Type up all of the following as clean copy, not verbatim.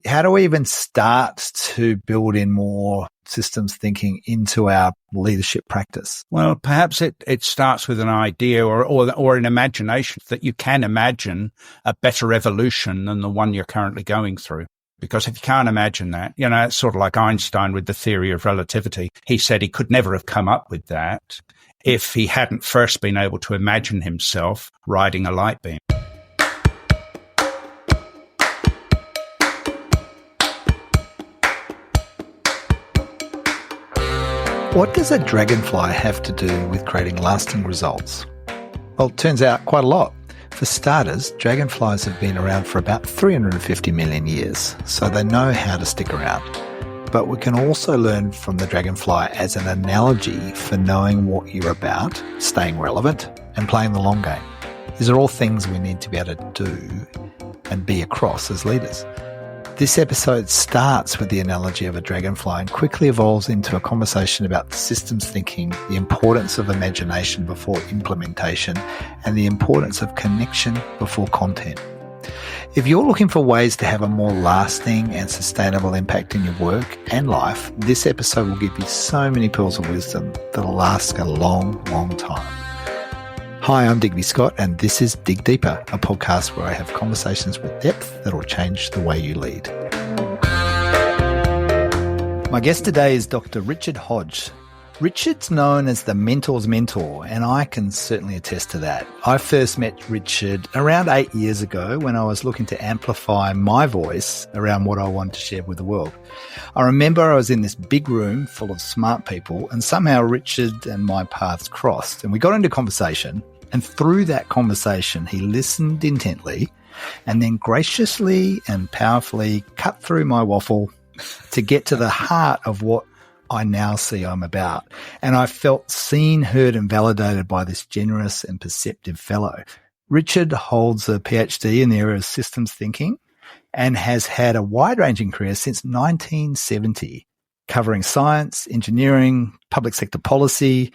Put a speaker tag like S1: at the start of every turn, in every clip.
S1: how do we even start to build in more systems thinking into our leadership practice?
S2: Well, perhaps it starts with an idea or an imagination that you can imagine a better evolution than the one you're currently going through. Because if you can't imagine that, it's sort of like Einstein with the theory of relativity. He said he could never have come up with that if he hadn't first been able to imagine himself riding a light beam.
S1: What does a dragonfly have to do with creating lasting results? Well, it turns out quite a lot. For starters, dragonflies have been around for about 350 million years, so they know how to stick around. But we can also learn from the dragonfly as an analogy for knowing what you're about, staying relevant, and playing the long game. These are all things we need to be able to do and be across as leaders. This episode starts with the analogy of a dragonfly and quickly evolves into a conversation about systems thinking, the importance of imagination before implementation, and the importance of connection before content. If you're looking for ways to have a more lasting and sustainable impact in your work and life, this episode will give you so many pearls of wisdom that'll last a long, long time. Hi, I'm Digby Scott, and this is Dig Deeper, a podcast where I have conversations with depth that will change the way you lead. My guest today is Dr. Richard Hodge. Richard's known as the mentor's mentor, and I can certainly attest to that. I first met Richard around 8 years ago when I was looking to amplify my voice around what I wanted to share with the world. I remember I was in this big room full of smart people, and somehow Richard and my paths crossed, and we got into conversation. And through that conversation, he listened intently and then graciously and powerfully cut through my waffle to get to the heart of what I now see I'm about. And I felt seen, heard, and validated by this generous and perceptive fellow. Richard holds a PhD in the area of systems thinking and has had a wide-ranging career since 1970, covering science, engineering, public sector policy,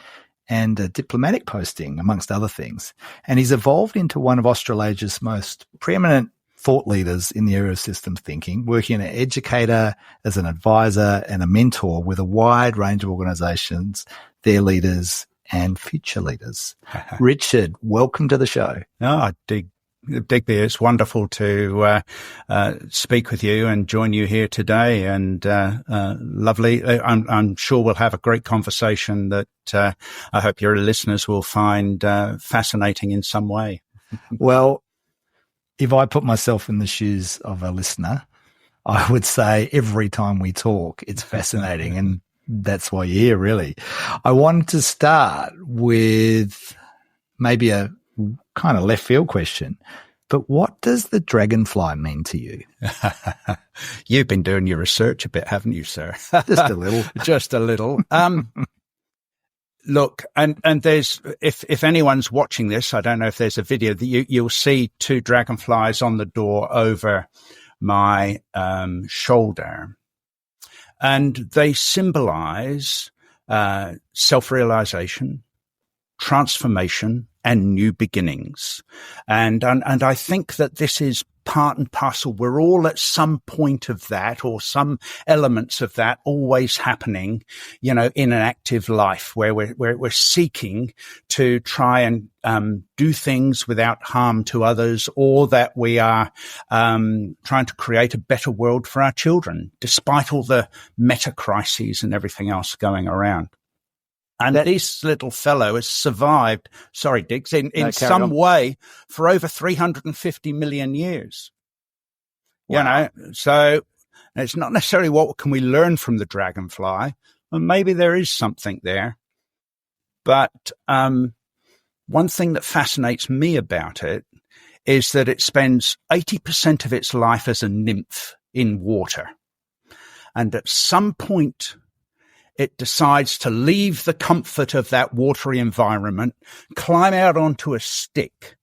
S1: and a diplomatic posting, amongst other things. And he's evolved into one of Australasia's most preeminent thought leaders in the area of systems thinking, working as an educator, as an advisor, and a mentor with a wide range of organisations, their leaders, and future leaders. Richard, welcome to the show.
S2: Digby, it's wonderful to speak with you and join you here today, and lovely. I'm sure we'll have a great conversation that I hope your listeners will find fascinating in some way.
S1: Well, if I put myself in the shoes of a listener, I would say every time we talk, it's fascinating, and that's why you're here, really. I wanted to start with maybe a kind of left field question, but what does the dragonfly mean to you?
S2: You've been doing your research a bit, haven't you, sir?
S1: Just a little.
S2: Just a little. Look, and there's, if anyone's watching this, I don't know if there's a video that you'll see two dragonflies on the door over my shoulder, and they symbolize self-realization, transformation, and new beginnings. And I think that this is part and parcel. We're all at some point of that, or some elements of that always happening, in an active life where we're seeking to try and do things without harm to others, or that we are trying to create a better world for our children, despite all the meta crises and everything else going around. And this little fellow has survived, sorry, Diggs, in some way for over 350 million years.
S1: Wow.
S2: So it's not necessarily what can we learn from the dragonfly, and maybe there is something there. But one thing that fascinates me about it is that it spends 80% of its life as a nymph in water. And at some point, it decides to leave the comfort of that watery environment, climb out onto a stick,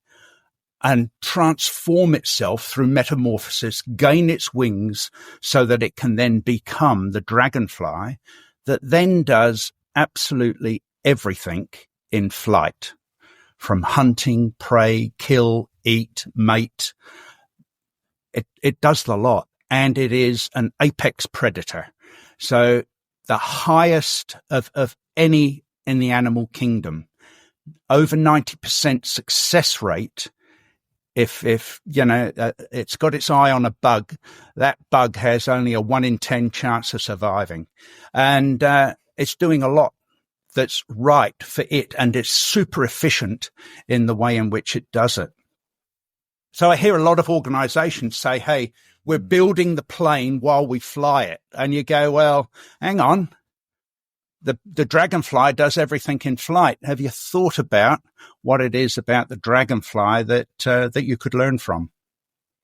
S2: and transform itself through metamorphosis, gain its wings so that it can then become the dragonfly that then does absolutely everything in flight, from hunting, prey, kill, eat, mate. It does the lot. and it is an apex predator. So the highest of any in the animal kingdom, over 90% success rate. If it's got its eye on a bug, that bug has only a 1 in 10 chance of surviving. And it's doing a lot that's right for it, and it's super efficient in the way in which it does it. So I hear a lot of organizations say, hey, we're building the plane while we fly it. And you go, well, hang on. The Dragonfly does everything in flight. Have you thought about what it is about the Dragonfly that you could learn from?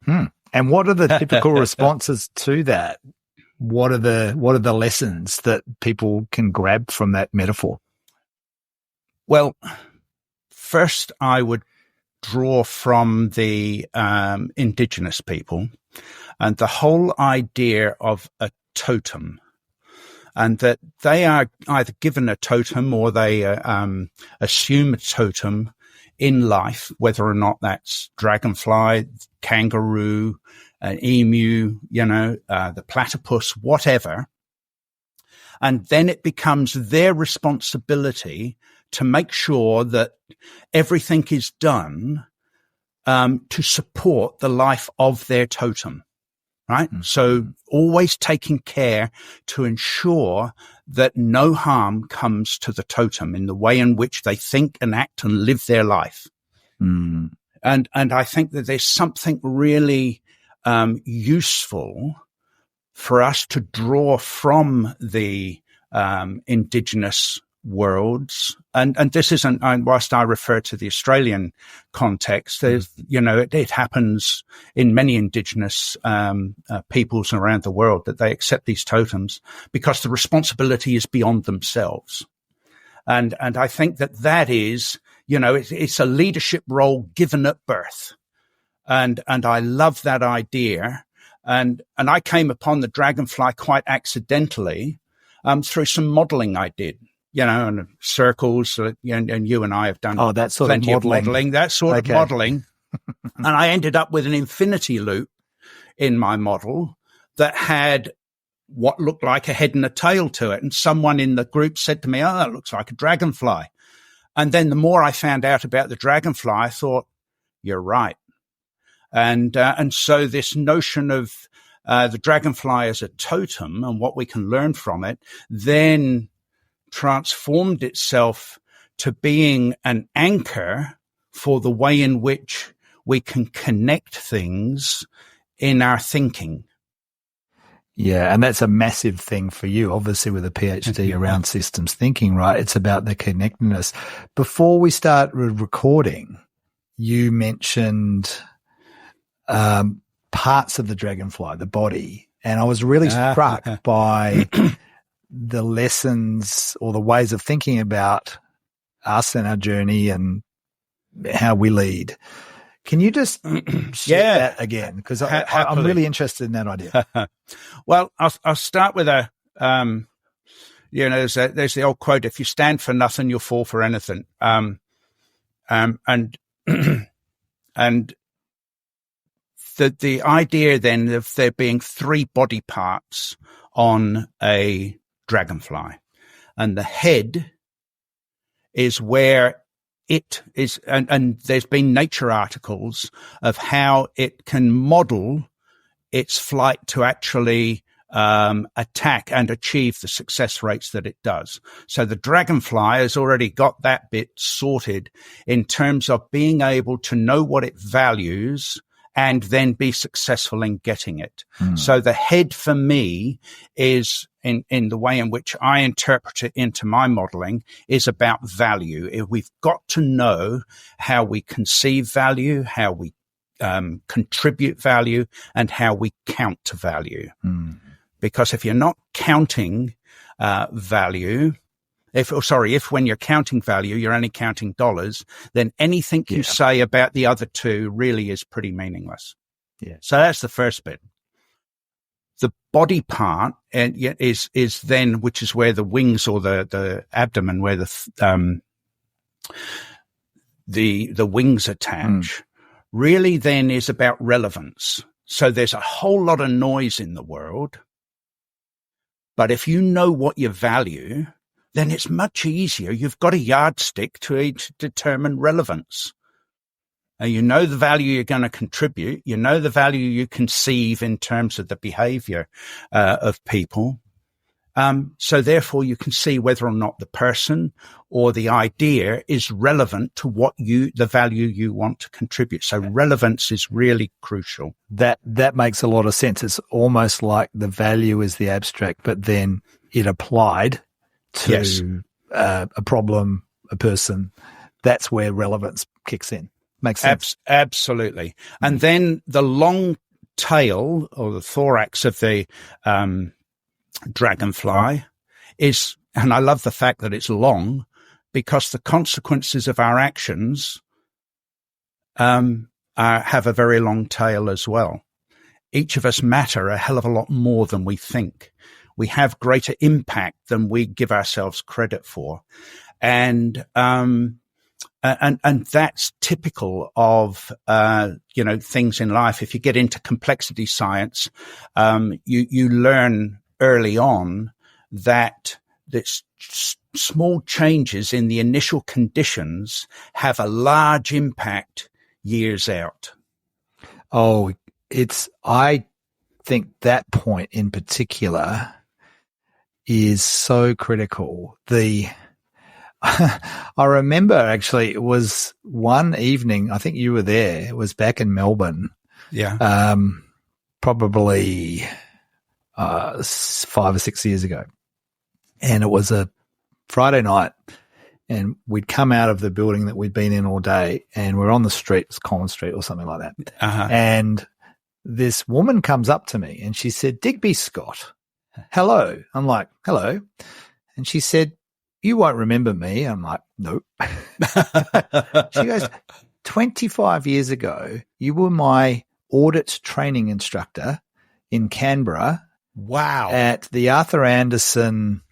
S1: And what are the typical responses to that? What are the lessons that people can grab from that metaphor?
S2: Well, first I would draw from the indigenous people and the whole idea of a totem. And that they are either given a totem or they assume a totem in life, whether or not that's dragonfly, kangaroo, an emu, the platypus, whatever. And then it becomes their responsibility to make sure that everything is done to support the life of their totem. Right. Mm-hmm. So always taking care to ensure that no harm comes to the totem in the way in which they think and act and live their life. And I think that there's something really useful for us to draw from the indigenous worlds. And this isn't, whilst I refer to the Australian context, there's, it happens in many indigenous peoples around the world that they accept these totems because the responsibility is beyond themselves. And I think that is, it's a leadership role given at birth. And I love that idea. And I came upon the Dragonfly quite accidentally through some modeling I did. And circles, and you and I have done
S1: that sort
S2: plenty
S1: of
S2: modeling, that sort of modeling. And I ended up with an infinity loop in my model that had what looked like a head and a tail to it. And someone in the group said to me, oh, that looks like a dragonfly. And then the more I found out about the dragonfly, I thought, you're right. And so this notion of the dragonfly as a totem and what we can learn from it, then transformed itself to being an anchor for the way in which we can connect things in our thinking.
S1: Yeah, and that's a massive thing for you, obviously, with a PhD around systems thinking, right? It's about the connectedness. Before we start recording, you mentioned parts of the dragonfly, the body, and I was really struck by the lessons or the ways of thinking about us and our journey and how we lead. Can you just share that again? Because I'm really interested in that idea.
S2: Well, I'll start with there's the old quote: "If you stand for nothing, you'll fall for anything." And the idea then of there being 3 body parts on a dragonfly, and the head is where it is, and there's been nature articles of how it can model its flight to actually attack and achieve the success rates that it does. So the dragonfly has already got that bit sorted in terms of being able to know what it values and then be successful in getting it. So the head for me is, in the way in which I interpret it into my modeling, is about value. We've got to know how we conceive value, how we contribute value, and how we count value. Because if you're not counting value, if when you're counting value, you're only counting dollars, then anything you say about the other two really is pretty meaningless. Yeah. So that's the first bit. The body part is then, which is where the wings or the abdomen, where the wings attach, really then is about relevance. So there's a whole lot of noise in the world. But if you know what you value, then it's much easier. You've got a yardstick to determine relevance. And you know the value you're going to contribute. You know the value you conceive in terms of the behavior of people. So therefore you can see whether or not the person or the idea is relevant to the value you want to contribute. So relevance is really crucial.
S1: That makes a lot of sense. It's almost like the value is the abstract, but then it applied to a problem, a person. That's where relevance kicks in. Makes sense.
S2: Absolutely. And then the long tail or the thorax of the dragonfly is, and I love the fact that it's long, because the consequences of our actions have a very long tail as well. Each of us matter a hell of a lot more than we think. We have greater impact than we give ourselves credit for. And that's typical of, things in life. If you get into complexity science, you learn early on that small changes in the initial conditions have a large impact years out.
S1: Oh, I think that point in particular is so critical. I remember actually it was one evening, I think you were there, it was back in Melbourne.
S2: Yeah.
S1: Probably 5 or 6 years ago. And it was a Friday night, and we'd come out of the building that we'd been in all day, and we're on the street, it's Collins Street or something like that.
S2: Uh-huh.
S1: And this woman comes up to me and she said, "Digby Scott, hello." I'm like, "Hello." And she said, "You won't remember me." I'm like, "Nope." She goes, 25 years ago, you were my audit training instructor in Canberra.
S2: Wow.
S1: At the Arthur Anderson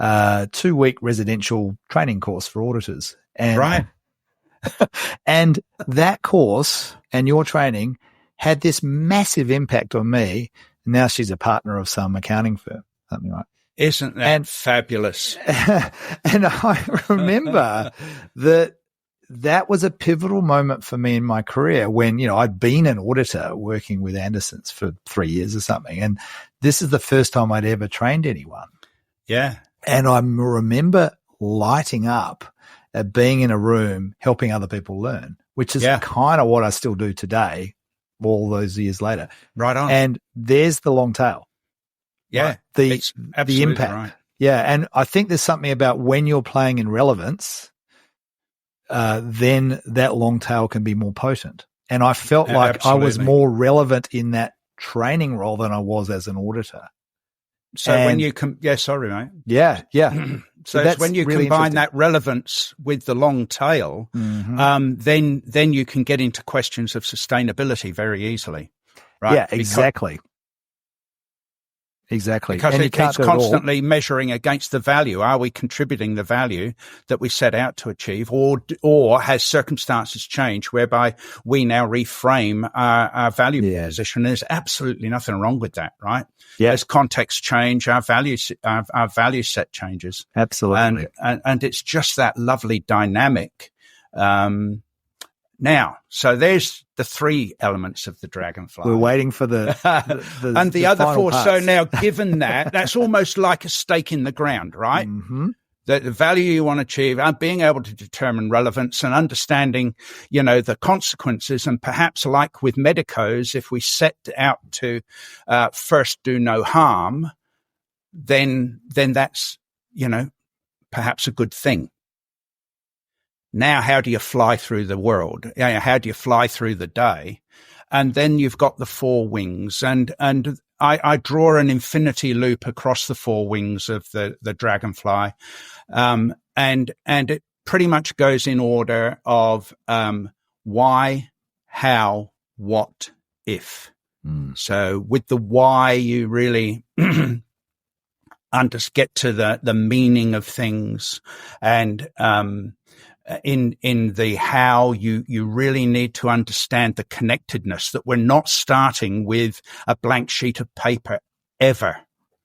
S1: 2-week residential training course for auditors. And,
S2: right.
S1: And that course and your training had this massive impact on me. Now she's a partner of some accounting firm, something like that.
S2: Isn't that fabulous?
S1: And I remember that was a pivotal moment for me in my career when, I'd been an auditor working with Andersons for 3 years or something. And this is the first time I'd ever trained anyone.
S2: Yeah.
S1: And I remember lighting up at being in a room helping other people learn, which is kind of what I still do today, all those years later.
S2: Right on.
S1: And there's the long tail.
S2: Yeah.
S1: Right? The impact.
S2: Right.
S1: Yeah. And I think there's something about when you're playing in relevance, then that long tail can be more potent. And I felt like I was more relevant in that training role than I was as an auditor.
S2: So when you sorry, mate.
S1: Yeah.
S2: So it's when you really combine that relevance with the long tail, then you can get into questions of sustainability very easily. Right?
S1: Yeah, exactly. Exactly.
S2: Because it's constantly measuring against the value. Are we contributing the value that we set out to achieve, or has circumstances changed whereby we now reframe our value position? There's absolutely nothing wrong with that, right?
S1: Yeah.
S2: As context change, our value set changes.
S1: Absolutely.
S2: And it's just that lovely dynamic. Now, so there's the 3 elements of the dragonfly.
S1: We're waiting for the
S2: and the other 4.
S1: Parts.
S2: So now, given that's almost like a stake in the ground, right?
S1: Mm-hmm.
S2: The value you want to achieve, and being able to determine relevance and understanding, the consequences, and perhaps like with medicos, if we set out to first do no harm, then that's perhaps a good thing. Now, how do you fly through the world? How do you fly through the day? And then you've got the 4 wings, and I draw an infinity loop across the 4 wings of the dragonfly, and it pretty much goes in order of why, how, what, if. So with the why, you really get to the meaning of things, and in the how, you really need to understand the connectedness, that we're not starting with a blank sheet of paper ever.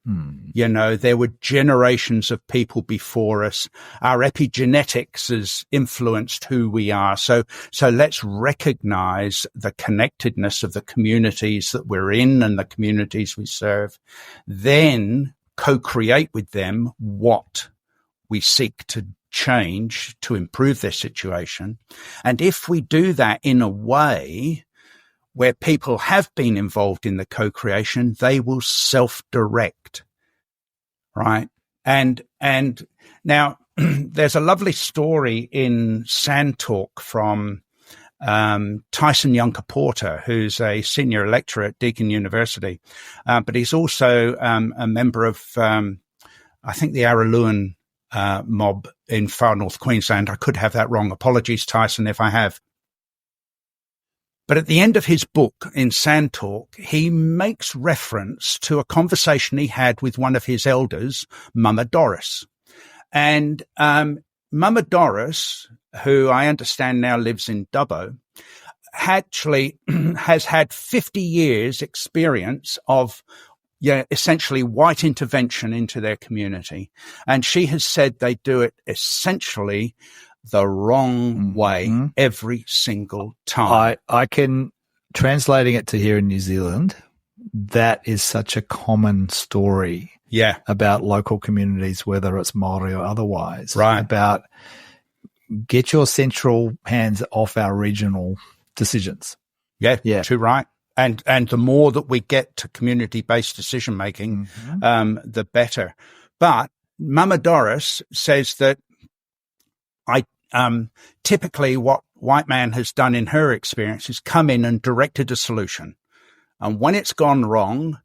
S2: You know, there were generations of people before us. Our epigenetics has influenced who we are. So let's recognize the connectedness of the communities that we're in and the communities we serve. Then co-create with them what we seek to change to improve their situation. And if we do that in a way where people have been involved in the co-creation, they will self-direct, right? And now there's a lovely story in Sand Talk from Tyson Yunker-Porter, who's a senior lecturer at Deakin University, but he's also a member of, I think, the Araluen mob in far north Queensland. I could have that wrong. Apologies, Tyson, if I have. But at the end of his book, in Sand Talk, he makes reference to a conversation he had with one of his elders, Mama Doris. And Mama Doris, who I understand now lives in Dubbo, actually has had 50 years experience of essentially white intervention into their community. And she has said they do it essentially the wrong way every single time.
S1: I can, translating it to here in New Zealand, that is such a common story.
S2: Yeah.
S1: About local communities, whether it's Māori or otherwise.
S2: Right.
S1: About get your central hands off our regional decisions.
S2: Yeah. Too right. And the more that we get to community-based decision making, the better. But Mama Doris says that typically what white man has done in her experience is come in and directed a solution. And when it's gone wrong,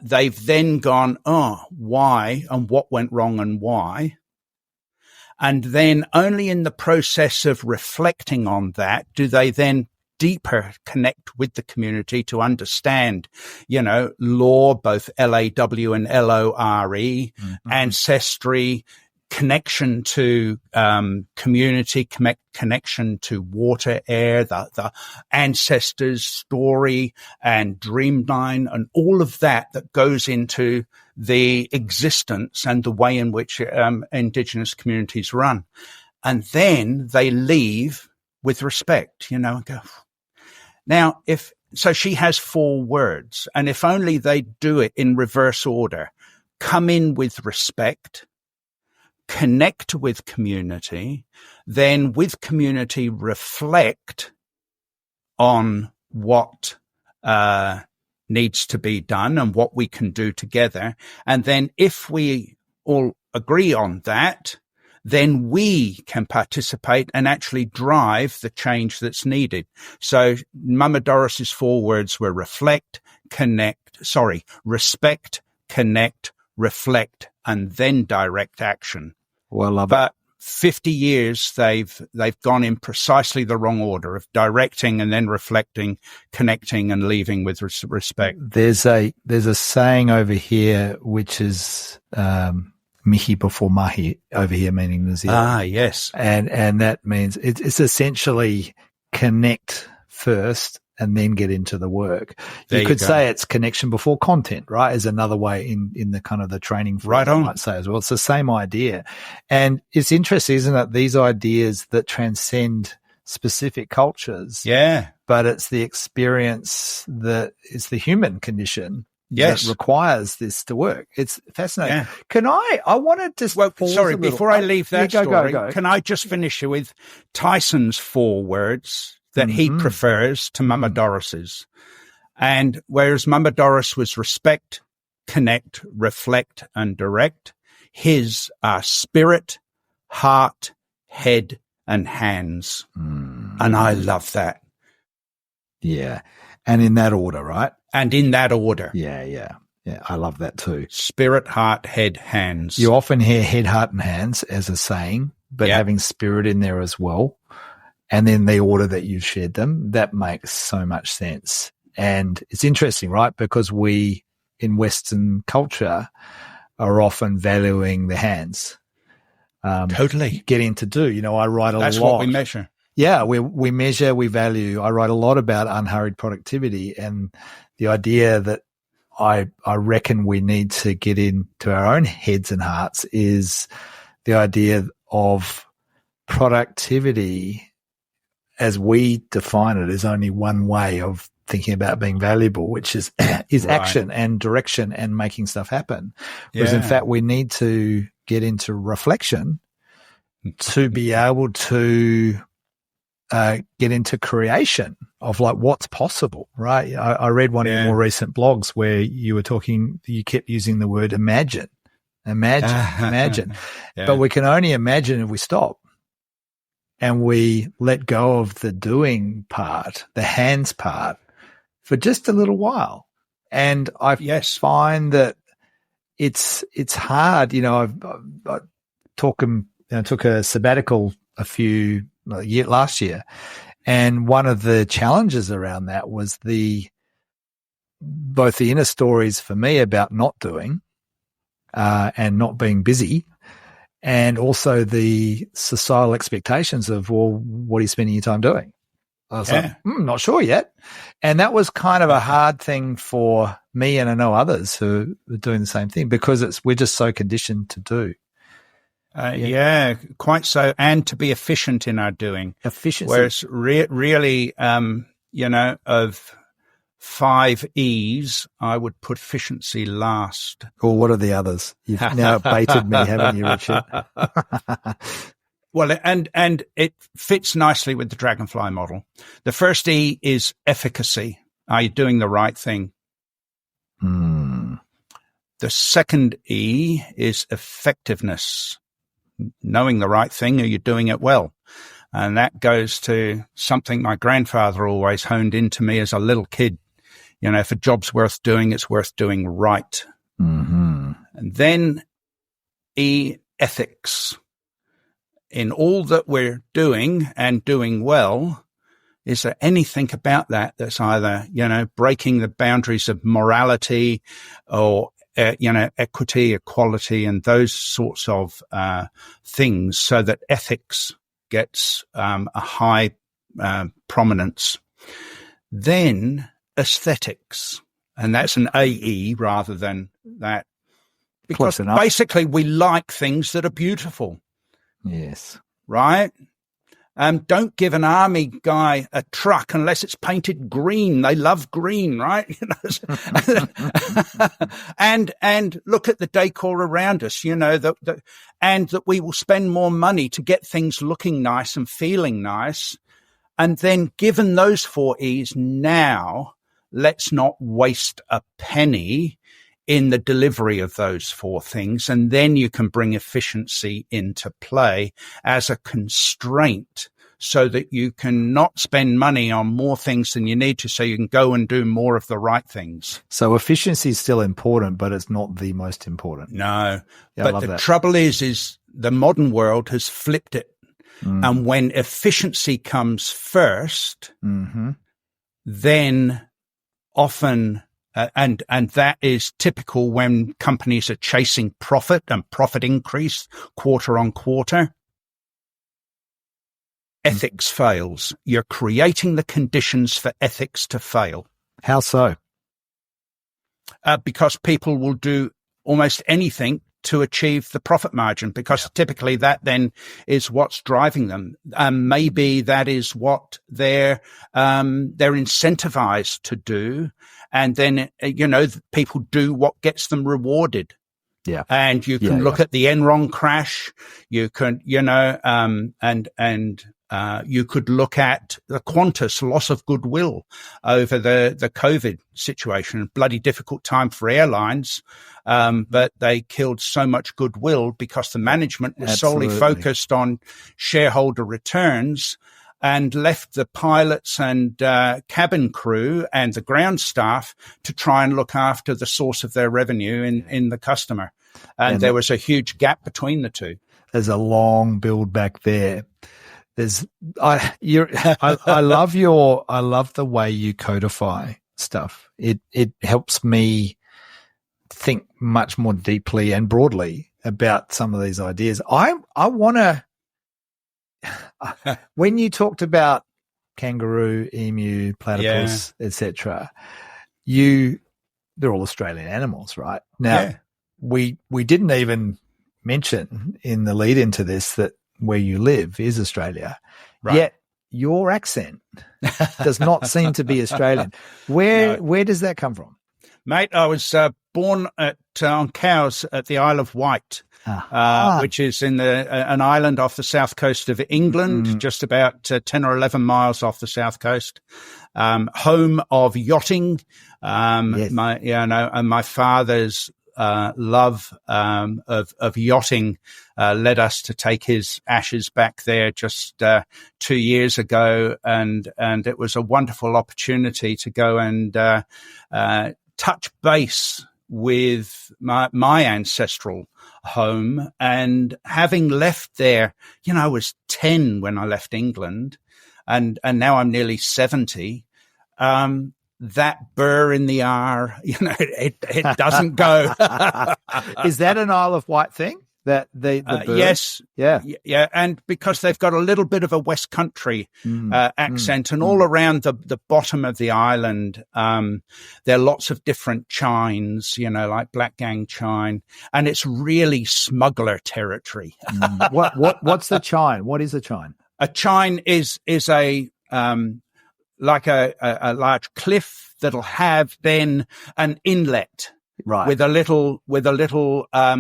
S2: they've then gone, oh, why and what went wrong and why? And then only in the process of reflecting on that do they then deeper connect with the community to understand, law, both L-A-W and L-O-R-E, ancestry, connection to community, connection to water, air, the ancestors' story and dreamline, and all of that goes into the existence and the way in which Indigenous communities run. And then they leave with respect, and go. Now, so she has 4 words, and if only they do it in reverse order: come in with respect, connect with community, then with community reflect on what needs to be done and what we can do together. And then if we all agree on that, then we can participate and actually drive the change that's needed. So Mama Doris's 4 words were respect, connect, reflect, and then direct action.
S1: Well,
S2: but 50 years they've gone in precisely the wrong order of directing and then reflecting, connecting, and leaving with respect.
S1: There's a saying over here which is mihi before mahi over here, meaning New Zealand.
S2: Ah, yes.
S1: And that means it's essentially connect first and then get into the work. You could say it's connection before content, right? Is another way in the kind of the training.
S2: Right on.
S1: I might say as well. It's the same idea. And it's interesting, isn't it? These ideas that transcend specific cultures.
S2: Yeah.
S1: But it's the experience that is the human condition.
S2: Yes.
S1: That requires this to work. It's fascinating. Yeah. Can I wanted to
S2: before I leave that story,
S1: go.
S2: Can I just finish with Tyson's 4 words that he prefers to Mama Doris's? And whereas Mama Doris was respect, connect, reflect, and direct, his are spirit, heart, head, and hands. And I love that.
S1: Yeah. And in that order, right?
S2: And in that order.
S1: Yeah. I love that too.
S2: Spirit, heart, head, hands.
S1: You often hear head, heart, and hands as a saying, but having spirit in there as well, and then the order that you've shared them, that makes so much sense. And it's interesting, right? Because we, in Western culture, are often valuing the hands.
S2: Totally.
S1: getting to do. I write a lot.
S2: That's what we measure.
S1: Yeah, we measure, we value. I write a lot about unhurried productivity, and the idea that I reckon we need to get into our own heads and hearts is the idea of productivity as we define it is only one way of thinking about being valuable, which is right. Action and direction and making stuff happen. Whereas in fact, we need to get into reflection to be able to get into creation of like what's possible, right? I read one of your more recent blogs where you kept using the word imagine. But we can only imagine if we stop and we let go of the doing part, the hands part for just a little while. And I find that it's hard. I took a sabbatical last year. And one of the challenges around that was both the inner stories for me about not doing and not being busy, and also the societal expectations of, well, what are you spending your time doing? I was like, not sure yet. And that was kind of a hard thing for me, and I know others who are doing the same thing, because we're just so conditioned to do.
S2: Quite so. And to be efficient in our doing.
S1: Efficiency.
S2: Whereas really, of 5 E's, I would put efficiency last.
S1: Well, what are the others? You've now baited me, haven't you, Richard?
S2: Well, and it fits nicely with the Dragonfly model. The first E is efficacy. Are you doing the right thing? The second E is effectiveness. Knowing the right thing, are you doing it well? And that goes to something my grandfather always honed into me as a little kid. If a job's worth doing, it's worth doing right.
S1: Mm-hmm.
S2: And then E, ethics. In all that we're doing and doing well, is there anything about that that's either, breaking the boundaries of morality or equity, equality, and those sorts of things, so that ethics gets a high prominence. Then aesthetics, and that's an AE rather than that, because basically we like things that are beautiful.
S1: Yes.
S2: Right? Don't give an army guy a truck unless it's painted green. They love green, right? And look at the decor around us, and that we will spend more money to get things looking nice and feeling nice. And then, given those 4 E's, now let's not waste a penny in the delivery of those 4 things. And then you can bring efficiency into play as a constraint, so that you can not spend money on more things than you need to, so you can go and do more of the right things.
S1: So efficiency is still important, but it's not the most important.
S2: No. But the trouble is the modern world has flipped it. And when efficiency comes first, then often, and that is typical when companies are chasing profit and profit increase quarter on quarter, ethics fails. You're creating the conditions for ethics to fail.
S1: How so?
S2: Because people will do almost anything to achieve the profit margin, because typically that then is what's driving them. Maybe that is what they're incentivized to do. And then, people do what gets them rewarded.
S1: Yeah.
S2: And you can look at the Enron crash. You can, you could look at the Qantas loss of goodwill over the COVID situation. Bloody difficult time for airlines. But they killed so much goodwill because the management was solely focused on shareholder returns, and left the pilots and cabin crew and the ground staff to try and look after the source of their revenue in the customer. And there was a huge gap between the two.
S1: There's a long build back there. I love the way you codify stuff. It helps me think much more deeply and broadly about some of these ideas. I want to, when you talked about kangaroo, emu, platypus, etc., they're all Australian animals, right? Now, we didn't even mention in the lead into this that where you live is Australia,
S2: right.
S1: Yet your accent does not seem to be Australian. Where does that come from?
S2: Mate, I was born on cows at the Isle of Wight, which is in an island off the south coast of England, just about 10 or 11 miles off the south coast. Home of yachting.
S1: Yes.
S2: My father's love of yachting led us to take his ashes back there just 2 years ago, and it was a wonderful opportunity to go and touch base with my ancestral home. And having left there, I was 10 when I left England, and now I'm nearly 70. That burr in the R, it doesn't go.
S1: Is that an Isle of Wight thing? That the burr?
S2: Yes,
S1: yeah,
S2: and because they've got a little bit of a West Country accent, and all around the bottom of the island, there are lots of different chines, like Black Gang chine, and it's really smuggler territory.
S1: What's the chine? What is a chine?
S2: A chine is a like a large cliff that'll have then an inlet,
S1: right,
S2: with a little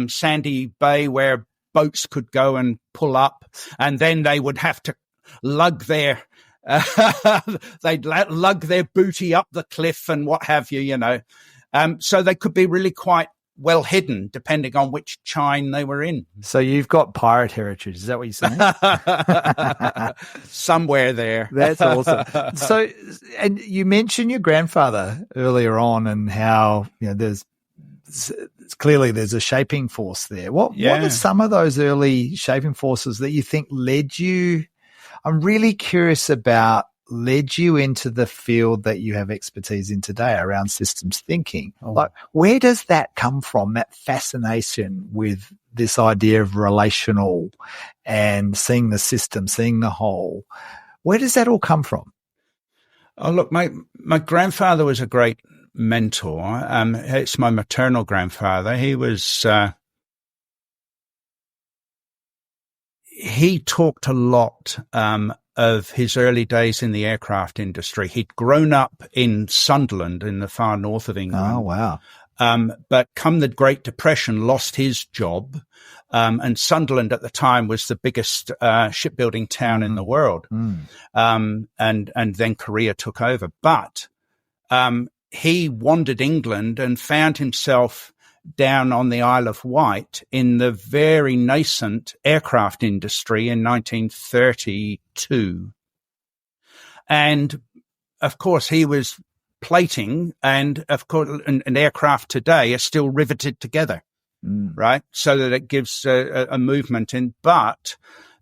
S2: sandy bay where boats could go and pull up, and then they would have to lug their they'd lug their booty up the cliff and what have you, so they could be really quite well hidden depending on which chine they were in.
S1: So you've got pirate heritage. Is that what you're saying?
S2: Somewhere there.
S1: That's awesome. So, and you mentioned your grandfather earlier on and how, there's a shaping force there. What are some of those early shaping forces that you think led you? I'm really curious about led you into the field that you have expertise in today around systems thinking. Like, where does that come from, that fascination with this idea of relational and seeing the system, seeing the whole? Where does that all come from?
S2: Oh, look, my grandfather was a great mentor. It's my maternal grandfather. He was, he talked a lot, of his early days in the aircraft industry. He'd grown up in Sunderland in the far north of England.
S1: Oh, wow.
S2: But come the Great Depression, lost his job. And Sunderland at the time was the biggest shipbuilding town in the world. And then Korea took over. But he wandered England and found himself down on the Isle of Wight in the very nascent aircraft industry in 1932. And of course, he was plating, and of course, an aircraft today are still riveted together, right? So that it gives a movement in. But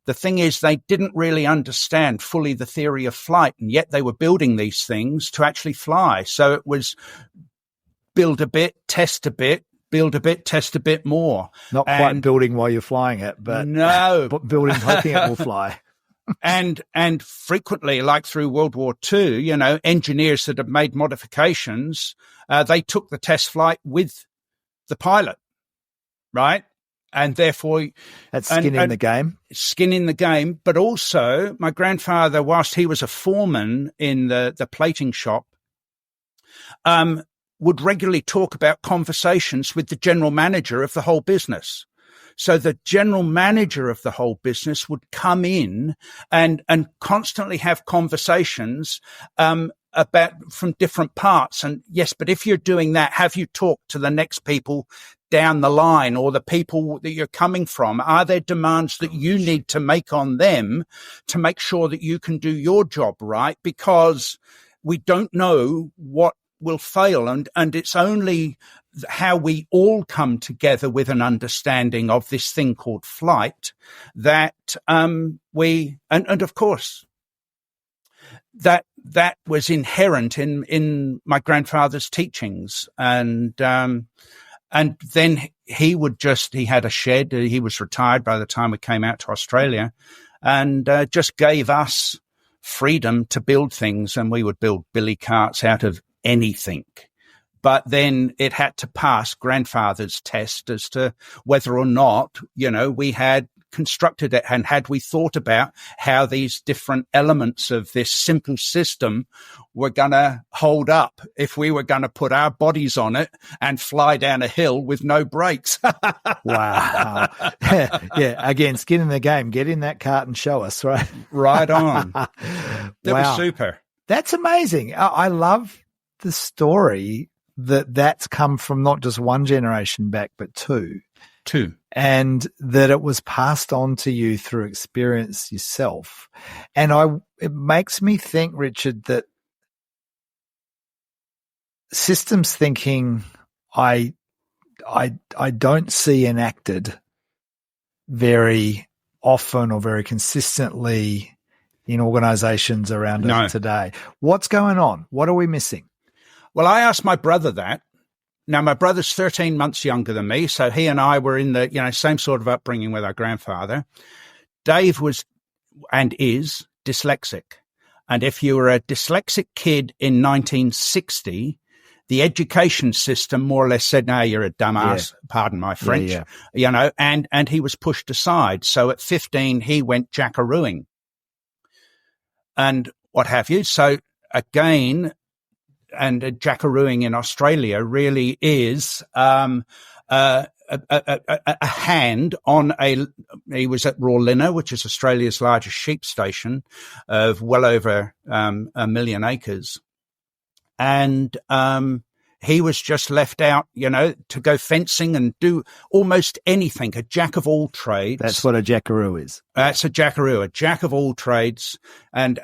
S2: the thing is, they didn't really understand fully the theory of flight, and yet they were building these things to actually fly. So it was build a bit, test a bit, build a bit, test a bit more.
S1: Not quite building while you're flying it, but
S2: no,
S1: but building, hoping it will fly.
S2: And frequently, like through World War II, engineers that have made modifications, they took the test flight with the pilot, right? And therefore,
S1: that's skin in the game.
S2: Skin in the game. But also, my grandfather, whilst he was a foreman in the plating shop, would regularly talk about conversations with the general manager of the whole business. So the general manager of the whole business would come in and constantly have conversations about from different parts. And yes, but if you're doing that, have you talked to the next people down the line or the people that you're coming from? Are there demands that you need to make on them to make sure that you can do your job right? Because we don't know what will fail, and it's only how we all come together with an understanding of this thing called flight that we and of course that was inherent in my grandfather's teachings, and And then he had a shed. He was retired by the time we came out to Australia, and just gave us freedom to build things. And we would build billy carts out of anything. But then it had to pass grandfather's test as to whether or not, we had constructed it, and had we thought about how these different elements of this simple system were going to hold up if we were going to put our bodies on it and fly down a hill with no brakes.
S1: Wow. Yeah. Again, skin in the game. Get in that cart and show us, right?
S2: Right on. That was super.
S1: That's amazing. I love the story that's come from not just one generation back, but two. And that it was passed on to you through experience yourself. And it makes me think, Richard, that systems thinking I don't see enacted very often or very consistently in organizations around us today. What's going on? What are we missing?
S2: Well, I asked my brother that. Now, my brother's 13 months younger than me, so he and I were in the same sort of upbringing with our grandfather. Dave was and is dyslexic. And if you were a dyslexic kid in 1960, the education system more or less said, no, you're a dumbass, pardon my French, and he was pushed aside. So at 15, he went jackarooing and what have you. So again, and jackarooing in Australia really is a hand on he was at Rawlinna, which is Australia's largest sheep station of well over 1 million acres. And he was just left out, to go fencing and do almost anything, a jack of all trades.
S1: That's what a jackaroo is.
S2: That's a jackaroo, a jack of all trades, and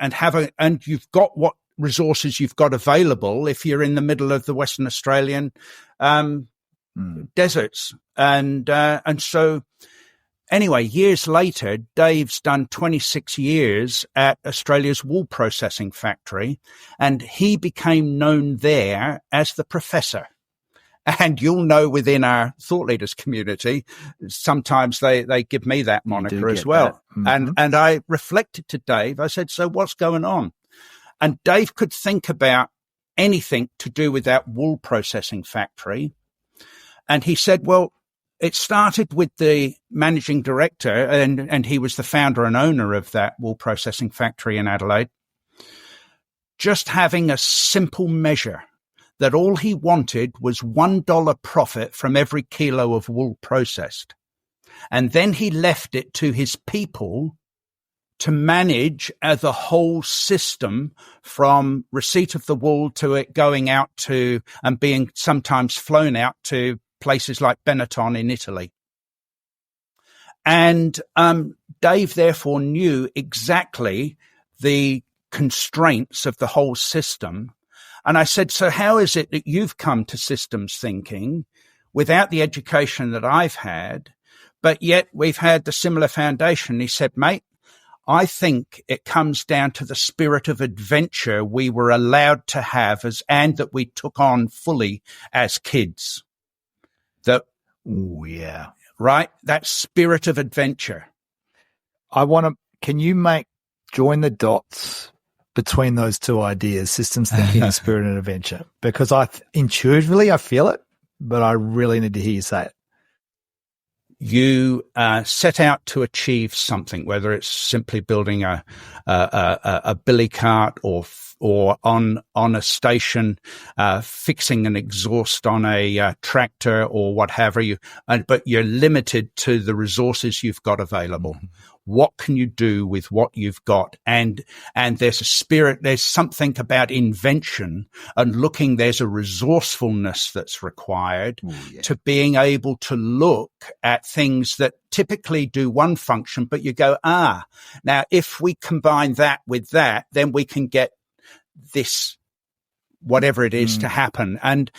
S2: you've got what resources you've got available if you're in the middle of the Western Australian deserts. And so anyway, years later, Dave's done 26 years at Australia's wool processing factory, and he became known there as the professor. And you'll know within our thought leaders community, sometimes they give me that moniker as well. Mm-hmm. And I reflected to Dave, I said, so what's going on? And Dave could think about anything to do with that wool processing factory. And he said, well, it started with the managing director, and he was the founder and owner of that wool processing factory in Adelaide, just having a simple measure that all he wanted was $1 profit from every kilo of wool processed. And then he left it to his people to manage the whole system, from receipt of the wool to it going out to and being sometimes flown out to places like Benetton in Italy. And Dave therefore knew exactly the constraints of the whole system. And I said, so how is it that you've come to systems thinking without the education that I've had, but yet we've had the similar foundation? He said, mate, I think it comes down to the spirit of adventure we were allowed to have and that we took on fully as kids. Right? That spirit of adventure.
S1: Can you join the dots between those two ideas, systems thinking and spirit and adventure? Because intuitively I feel it, but I really need to hear you say it.
S2: You set out to achieve something, whether it's simply building a billy cart or on a station, fixing an exhaust on a tractor or what have you. But you're limited to the resources you've got available. Mm-hmm. What can you do with what you've got? And there's a spirit, there's something about invention and there's a resourcefulness that's required to being able to look at things that typically do one function, but you go, now if we combine that with that, then we can get this whatever it is to happen. And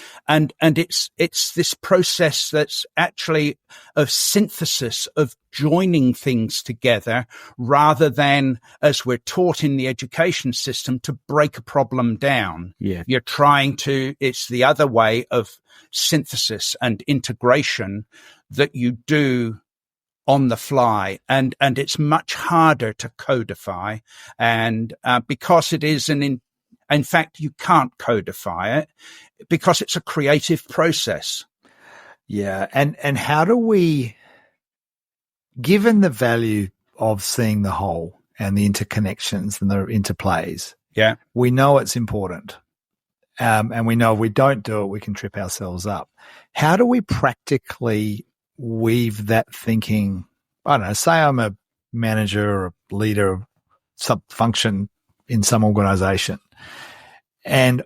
S2: it's this process that's actually of synthesis, of joining things together, rather than, as we're taught in the education system, to break a problem down.
S1: Yeah.
S2: You're it's the other way of synthesis and integration that you do on the fly, and it's much harder to codify, and because it is in fact, you can't codify it because it's a creative process.
S1: Yeah. And how do we, given the value of seeing the whole and the interconnections and the interplays, we know it's important. And we know if we don't do it, we can trip ourselves up. How do we practically weave that thinking? I don't know, say I'm a manager or a leader of some function in some organization, and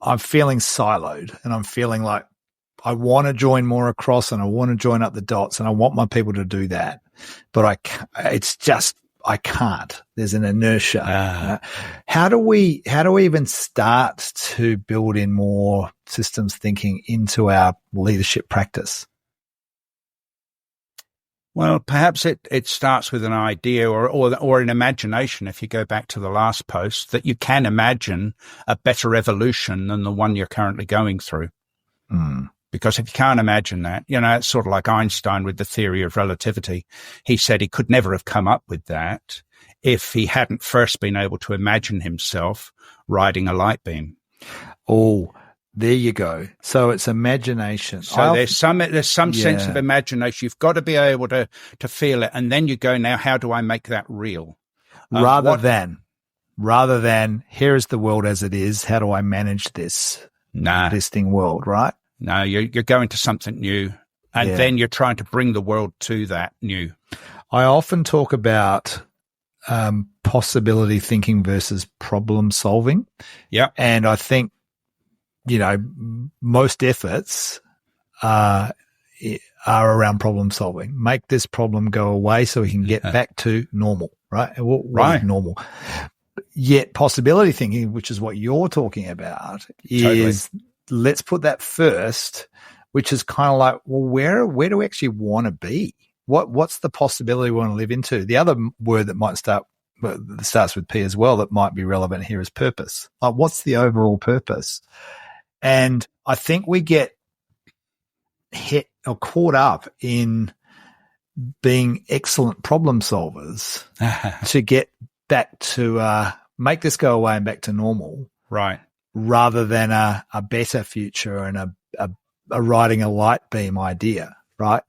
S1: I'm feeling siloed, and I'm feeling like I want to join more across, and I want to join up the dots, and I want my people to do that, but I can't. There's an inertia. How do we even start to build in more systems thinking into our leadership practice?
S2: Well, perhaps it starts with an idea or an imagination, if you go back to the last post, that you can imagine a better evolution than the one you're currently going through. Because if you can't imagine that, it's sort of like Einstein with the theory of relativity. He said he could never have come up with that if he hadn't first been able to imagine himself riding a light beam.
S1: Oh, there you go. So it's imagination.
S2: So there's some sense of imagination. You've got to be able to feel it. And then you go, now, how do I make that real?
S1: Rather than here is the world as it is. How do I manage this existing world, right?
S2: No, you're going to something new. And then you're trying to bring the world to that new.
S1: I often talk about possibility thinking versus problem solving.
S2: Yeah.
S1: And I think, most efforts are around problem solving. Make this problem go away so we can get back to normal, right? What is normal? Yet possibility thinking, which is what you're talking about, is let's put that first, which is kind of like, well, where do we actually want to be? What's the possibility we want to live into? The other word that starts with P as well, that might be relevant here, is purpose. Like, what's the overall purpose? And I think we get hit or caught up in being excellent problem solvers to get back to make this go away and back to normal,
S2: right? Rather
S1: than a better future and a riding a light beam idea, right?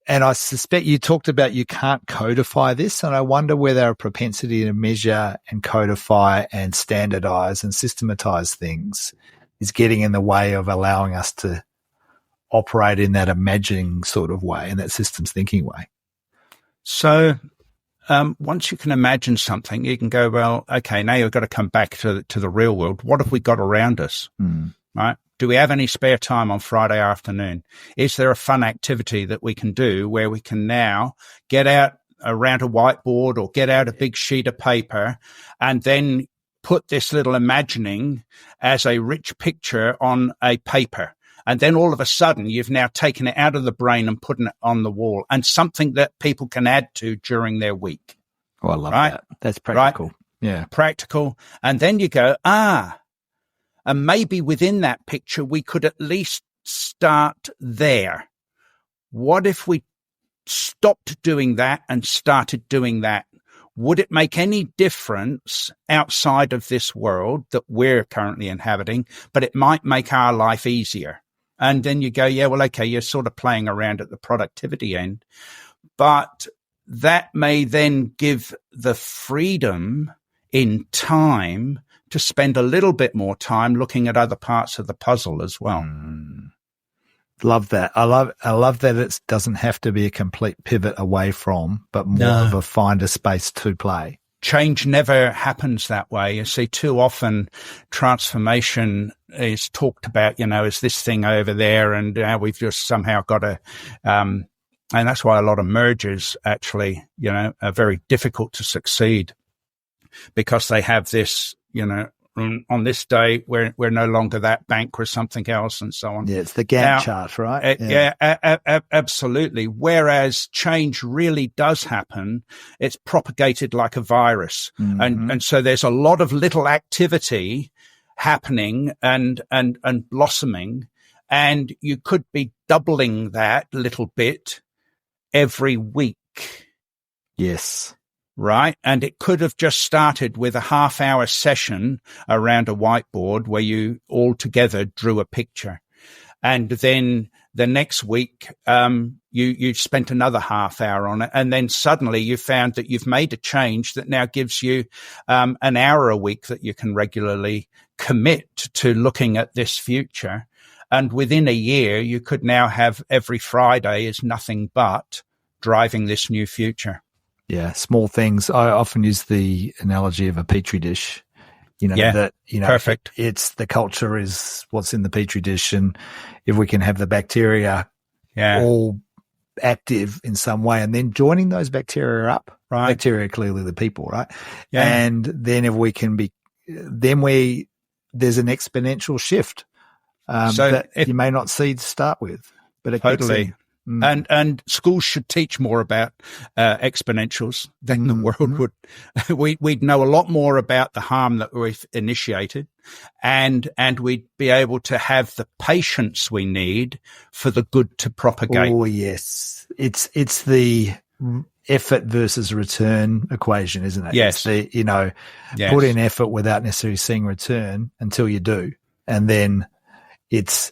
S1: And I suspect you talked about you can't codify this, and I wonder whether a propensity to measure and codify and standardize and systematize things is getting in the way of allowing us to operate in that imagining sort of way, in that systems thinking way.
S2: So once you can imagine something, you can go, well, okay, now you've got to come back to the real world. What have we got around us? Right? Do we have any spare time on Friday afternoon? Is there a fun activity that we can do where we can now get out around a whiteboard or get out a big sheet of paper and then put this little imagining as a rich picture on a paper? And then all of a sudden, you've now taken it out of the brain and put it on the wall, and something that people can add to during their week.
S1: Oh, I love that. That's practical.
S2: Right?
S1: Yeah.
S2: Practical. And then you go, and maybe within that picture, we could at least start there. What if we stopped doing that and started doing that? Would it make any difference outside of this world that we're currently inhabiting? But it might make our life easier. And then you go, yeah, well, okay, you're sort of playing around at the productivity end. But that may then give the freedom in time to spend a little bit more time looking at other parts of the puzzle as well.
S1: Love that. I love that it doesn't have to be a complete pivot away from, but more of a find a space to play.
S2: Change never happens that way. You see, too often transformation is talked about, as this thing over there, and we've just somehow got to, and that's why a lot of mergers actually, are very difficult to succeed, because they have this, on this day, we're no longer that bank, we're something else, and so on.
S1: Yeah, it's the Gantt chart, right?
S2: Absolutely. Whereas change really does happen, it's propagated like a virus. And so there's a lot of little activity happening and blossoming, and you could be doubling that little bit every week.
S1: Yes.
S2: Right. And it could have just started with a half-hour session around a whiteboard where you all together drew a picture. And then the next week, you spent another half hour on it. And then suddenly you found that you've made a change that now gives you an hour a week that you can regularly commit to looking at this future. And within a year, you could now have every Friday is nothing but driving this new future.
S1: Yeah, small things. I often use the analogy of a petri dish.
S2: Perfect.
S1: It's the culture is what's in the petri dish, and if we can have the bacteria all active in some way, and then joining those bacteria up,
S2: right?
S1: Bacteria are clearly the people, right?
S2: Yeah.
S1: And then if we can there's an exponential shift that you may not see to start with, but it
S2: totally. And schools should teach more about exponentials than the world would. We'd know a lot more about the harm that we've initiated, and we'd be able to have the patience we need for the good to propagate.
S1: Oh yes, it's the effort versus return equation, isn't it?
S2: Yes.
S1: It's the put in effort without necessarily seeing return until you do, and then that's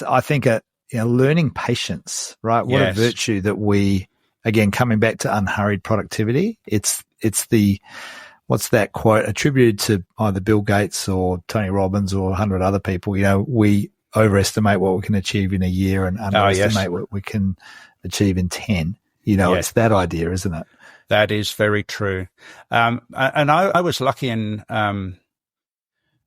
S1: I think learning patience, right? What a virtue that we, again, coming back to unhurried productivity. It's what's that quote attributed to either Bill Gates or Tony Robbins or 100 other people? We overestimate what we can achieve in a year and underestimate what we can achieve in 10. It's that idea, isn't it?
S2: That is very true. And I was lucky in